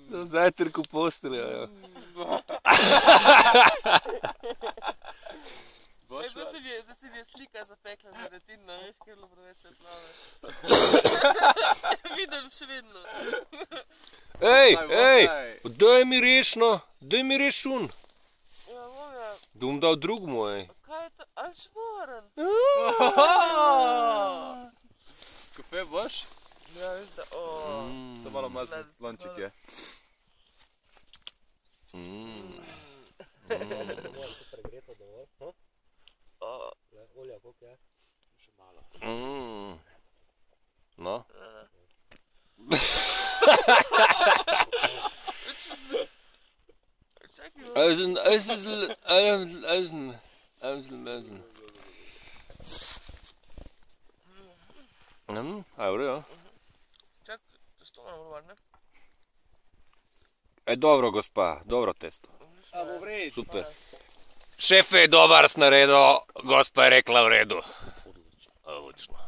Na zajtrku postelja, ja. Zdaj se mi je slika zapekla na retina, veš, kaj je bilo preveč svetlave. Vidim še vedno. Daj mi reš, no, daj mi reš un. Ja, moja. Da bom dal drug moj. Kaj je to? Alšmoren. Kafe boš? Ja, veš da, Samo malo mazno, lonček je. Moraš to pregreto dovolj, no? Olja, koliko je? Še malo. No? A je v redu? Čak, testo imamo vrvar, ne? Dobro, gospa, dobro testo. A bo v redu. Super. Šefe je dobar s naredil, gospa je rekla v redu. Odlično.